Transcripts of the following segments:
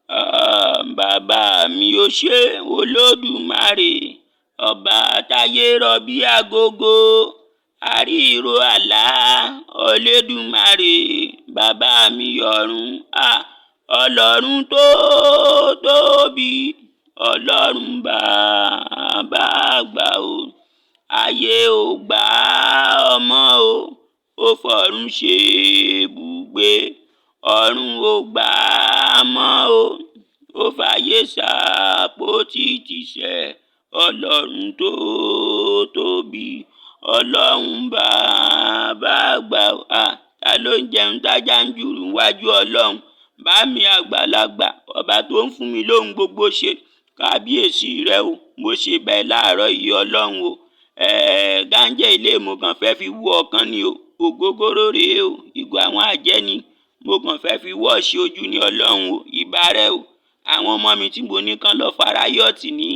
Bàbá mi ó ṣé Olódùmarè, ọba táyé rọ̀ bí agogo, àrí ìró àlá, Olódùmarè, bàbá mi ọ̀run. Ọlọ́run tó tóbi, Ọlọ́run bàbá àgbà o, ayé ò gbà ọ́ mọ́ o, ó fọ̀run ṣe ibùgbé, ọ̀run ò gbà á mọ́ o, ó fàyè ṣàpótí tìṣẹ́, Ọlọ́run tó tóbi, Ọlọ́run bàbá àgbà o. Ta ló ń jẹun tájá ń jùrù níwájú Ọlọ́run? Bá mi àgbàlagbà, ọba tó ń fún mi lóhun gbogbo ṣe, kábíyèsí rẹ o, mo ṣe bẹ́ẹ̀ láàárọ̀ yìí Ọlọ́run o. Gánjẹ́ ilé mo kàn fẹ́ fi wú ọkàn ni o, ògógóró rèé o, ìgò àwọn àjẹ́ ni mo kàn fẹ́ fi wọ́ọ̀ṣì ojú ni Ọlọ́run o, ìbà rẹ o. Àwọn ọmọ mi tí mo ní kán lọ farayọ̀tì ní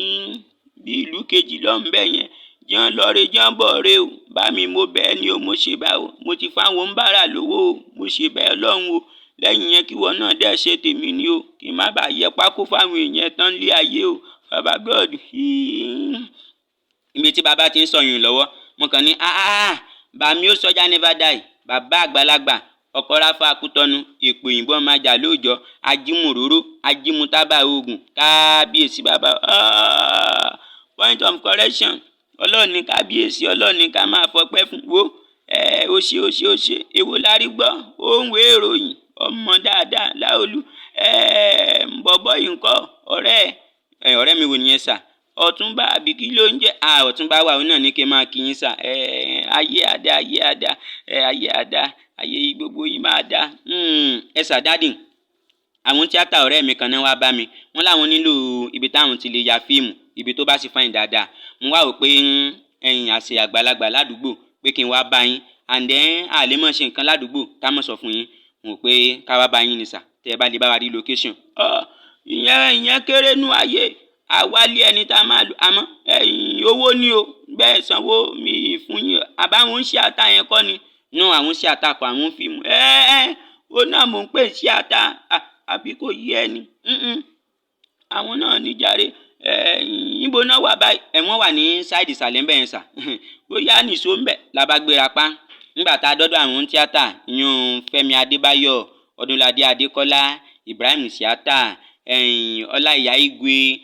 bí ìlú kejì lọ́nbẹ̀ yẹn, jẹun lọ re jẹun bọ̀ re o, bá mi mo bẹ́ẹ̀ ni o, mo ṣe bá o, mo ti fáwọn ń bára lówó o, mo ṣe bẹ́ẹ̀ Ọlọ́run o. Lẹ́yìn yẹn kí wọ́n náà dẹ́ ṣe tèmi ni o, kí n má bàa yẹ pákó fáwọn èèyàn tán lé ayé o. Baba God, ibi tí bàbá ti ń sọyún lọ́wọ́, mo kàn ní bàmí ó sọjá never die, bàbá àgbàlagbà, ọkọ ráfà akútọ́nu, èpò òyìnbó ọmọ ajá lóòjọ́, ajímùróró, ajímútábà oògùn, kábíyèsí bàbá. Point of correction, Ọlọ́run ní kábíyèsí, Ọlọ́run ní ká máa fọpẹ́ fún wo. Ó ṣe èwo lárí gbọ́, ó ń wé ìròyìn, ọmọ dáadáa Láolú. Bọ̀bọ́ yìí ńkọ́, ọ̀rẹ́ mi wò nìyẹn sà? Ọ̀túnba àbí kí ló ń jẹ́? Ọ̀túnba wà ó náà ní kí n máa kí yín sà. Ayé àdá, ayé àdá, ayé gbogbo yìí máa dá. Ẹ sà dádì, àwọn tíátà ọ̀rẹ́ mi kan náà wá bá mi, wọ́n láwọn nílò ibi táwọn ti lè ya fíìmù, ibi tó bá sì fáìn dáadáa. Mo wá wò pé àṣẹ àgbàlagbà ládùúgbò pé kí n wá bá yín, and then àlè mọ̀ ṣe nǹkan ládùúgbò ká mọ̀ sọ fún yín, mo pé ká wá bá yín ni sà, tẹ́ ẹ bá lè bá wa rí location. Ìyẹn kéré nú ayé, àwálé ẹni tá a máa lò, àmọ́ owó ni o, bẹ́ẹ̀ sanwó mi fún yín, àbáwọn ń ṣe ata yẹn kọ́ ni. No, àwọn ṣe ata kọ àwọn fíìmù. Ó náà mò ń pè ṣe ata, àbí kò yé ẹni. Àwọn náà ní jàre. Níbo náà wà báyìí? Wọ́n wà ní sáìdì ìsàlẹ̀ ńbẹ̀ yẹn sà. Bóyá nìṣó ńbẹ̀ la bá gbéra pa. Nígbà tá a dọ́dọ̀ àwọn tíátà, ìyún Fẹ́mi Adébáyọ̀, Ọdúnládé Adékọ́lá, Ibrahim Siata, Ọláìyá Igwe,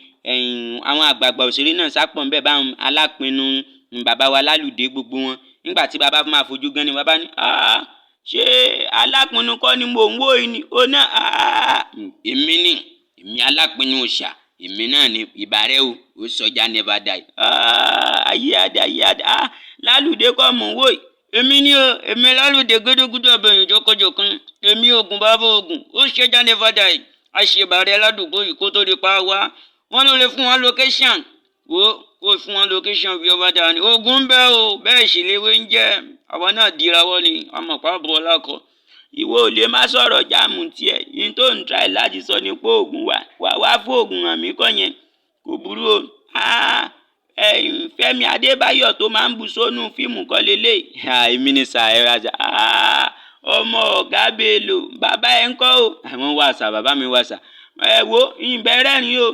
àwọn àgbààgbà òṣèré náà sápọ̀ ńbẹ̀ báwọn Alápinnu, bàbá wa Lálùdé, gbogbo wọn. Nígbà tí bàbá máa fojú gan ni bàbá ní ṣé Alápinnu kọ́ ni mò ń wò yìí ni? Ó náà èmi Alápinnu òòṣà, èmi náà ni ìbàrẹ́ o, ó sọjá never die. Ayé àdá, Lálùdé kọ́ mò ń wò yìí. Èmi ni o, èmi Lálùdé gúdúgúdú ọbẹ̀yìn jókòjókun, èmi Ògùn bàbá Ògùn, ó sọjá never die. Àṣebàrẹ́ ládùúgbò yìí kó tó di pa wá. Wọ́n ló lè fún wọn location. Kó fún wọn location bí ọba dáa ni. Ògùn ń bẹ o, bẹ́ẹ̀ sì léwé ń jẹ́. Àwọn náà dirawọ́ ni, ọmọ pàbọ̀ ọlákọ̀. Ìwọ ò lè má sọ̀rọ̀ jáàmù tiẹ̀. Yín tó ń try láti sọ ní pé Ògùn wá fún Ògùn hàn mí kọ́ yẹn. Kò burú o. Fẹ́mi Adébáyọ̀ tó máa ń bu sónú fíìmù kọ́ lélẹ̀. Èmi ni sà ẹ rajà. Ọmọ ọ̀gá Bello, bàbá ẹ ń kọ́ o. Àwọn wà sà, bàbá mi wà sà. Wo ìbẹ̀rẹ̀ ni o.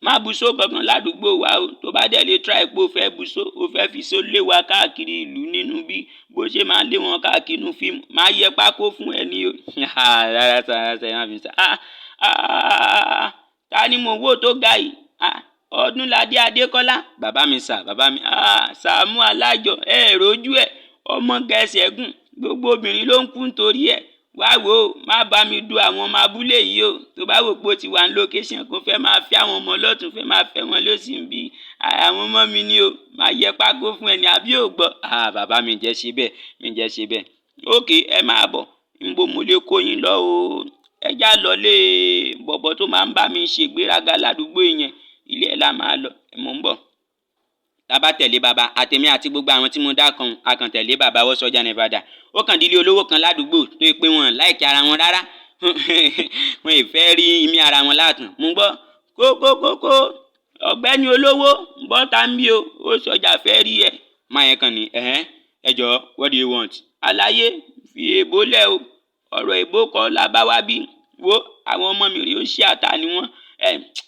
Má buṣó kankan ládùúgbò wa o, tó bá dẹ̀ lè try pé o fẹ́ buṣó, o fẹ́ fi só lé wa káàkiri ìlú nínú bí bó ṣe máa lé wọn káàkiri inú fíìmù, máa yẹ pákó fún ẹni o. Rárá sà, ẹ má fi sà. Ta ni mo wò tó ga yìí? Ọdúnládé Adékọ́lá, bàbá mi sà, bàbá mi. Sàámú Alájọ, rojú ẹ̀, ọmọ gẹ̀ẹ́sẹ̀ gùn, gbogbo obìnrin ló ń kú nítorí ẹ̀. Wá wò ó, má bá mi du àwọn ọmọ abúlé yìí o, tó bá wò pé ó ti wà ní location kó fẹ́ máa fẹ́ àwọn ọmọ lọ́tún, fẹ́ máa fẹ́ wọn lósì ń bí àwọn ọmọ mi ni o, máa yẹ pákó fún ẹni àbí ò gbọ́. Bàbá mi jẹ́ ṣe bẹ́ẹ̀, Okay, ẹ máa bọ̀, níbo mo lè kó yín lọ o. Ẹ já lọ lé bọ̀bọ̀ tó máa ń bá mi ṣègbéraga ládùúgbò yẹn, ilé ẹ̀ la máa lọ, mò ń bọ̀. Tábà tẹ̀lé bàbá, àtẹ̀mí àti gbogbo àwọn tí mo dá kan, akàn tẹ̀lé bàbá wọ́ sọ́jà never die. Ó kàn dílé olówó kan ládùúgbò tó yẹ pé wọn láìkí ara wọn rárá. Wọn ì fẹ́ rí imí ara wọn látùn. Mo gbọ́ kókókókó ọ̀gbẹ́ni olówó bọ́ta ń bí o, ó sọ́jà fẹ́ rí ẹ. Máa yẹn kàn ní ẹ jọ̀ọ́, what do you want? Àlàyé fi èbó lẹ̀ o, ọ̀rọ̀ èbó kọ́ la bá wá bí. wo àwọn ọmọ mi rí ó ṣe àtà ni wọ́n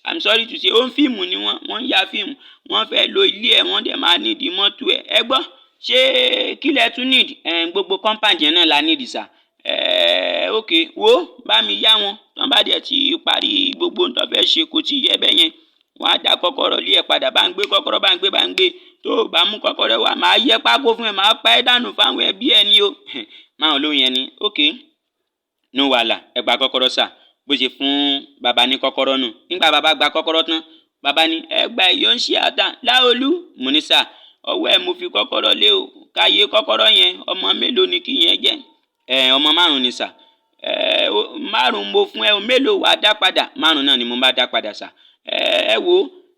I'm sorry to say ó ń fíìmù ni wọ́n ń ya fíìmù wọ́n fẹ́ lo ilé ẹ̀ wọ́n dẹ̀ máa nídìí mọ́tò ẹ̀ ẹ gbọ́ ṣé kílẹ̀ tún need gbogbo compound yẹn náà la need sà ok wo bá mi yá wọn tán bá dẹ̀ ti parí gbogbo nǹkan fẹ́ ṣe kò tí ì yẹ bẹ́ẹ̀ yẹn wọ́n á dá kọ́kọ́rọ́ lé ẹ̀ padà bá ń gbé kọ́kọ́rọ́ bá ń gbé tó o bá mú kọ́kọ́rọ́ wá máa yẹ pákó fún ẹ máa pa ẹ́ dànù fáwọn ẹbí ẹ ní o máa ò lóyún yẹn ni ok no wàhálà ẹ gba kọ́kọ́rọ́ sà bó ṣe fún bàbá ní kọ́kọ́rọ́ nù nígbà bàbá gba kọ́kọ́rọ́ tán bàbá ní ẹ gba èyí ó ń ṣe àtà Láolú mo ní sà ọwọ́ ẹ mo fi kọ́kọ́rọ́ lé o káyé kọ́kọ́rọ́ yẹn ọmọ mélòó ni kí yẹn jẹ́ ọmọ 5 ni sà 5 mo fún ẹ o mélòó wàá dá padà 5 náà ni mo bá dá padà sà ẹ wo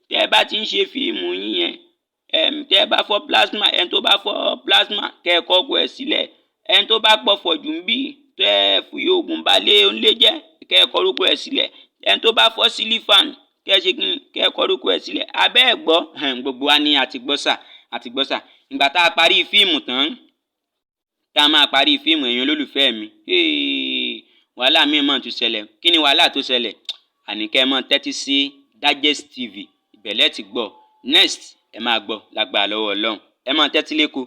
tẹ́ ẹ bá ti ń ṣe fíìmù yín yẹn tẹ́ ẹ bá fọ́ plasma ẹni tó bá fọ́ plasma kẹ́ ẹ kọ́kọ́ ẹ̀ sílẹ̀ ẹni tó bá pọ̀fọ̀ jù ń bí tẹ́ ẹ fi oògùn balẹ̀ ńlé jẹ́ kẹ́ ẹ kọ́rúkọ ẹ̀ sílẹ̀ ẹni tó bá fọ́ sílífàn kẹ́ ẹ ṣe kí ni kẹ́ ẹ kọ́rúkọ ẹ̀ sílẹ̀ abẹ́ ẹ̀ gbọ́ gbogbo wa ni àti gbọ́ sà ìgbà tá a parí fíìmù tán tá a máa parí fíìmù ẹ̀yin olólùfẹ́ mi wàhálà mi mọ̀ tún ṣẹlẹ̀ kí ni wàhálà tó ṣẹlẹ̀ àníkẹ́ mọ̀ tẹ́tí sí Digest TV ìbẹ̀lẹ̀ ti gbọ́ next ẹ máa gbọ́ lágbára lọ́wọ́ Ọlọ́run ẹ mọ̀ tẹ́tí lẹ́kọ̀ọ́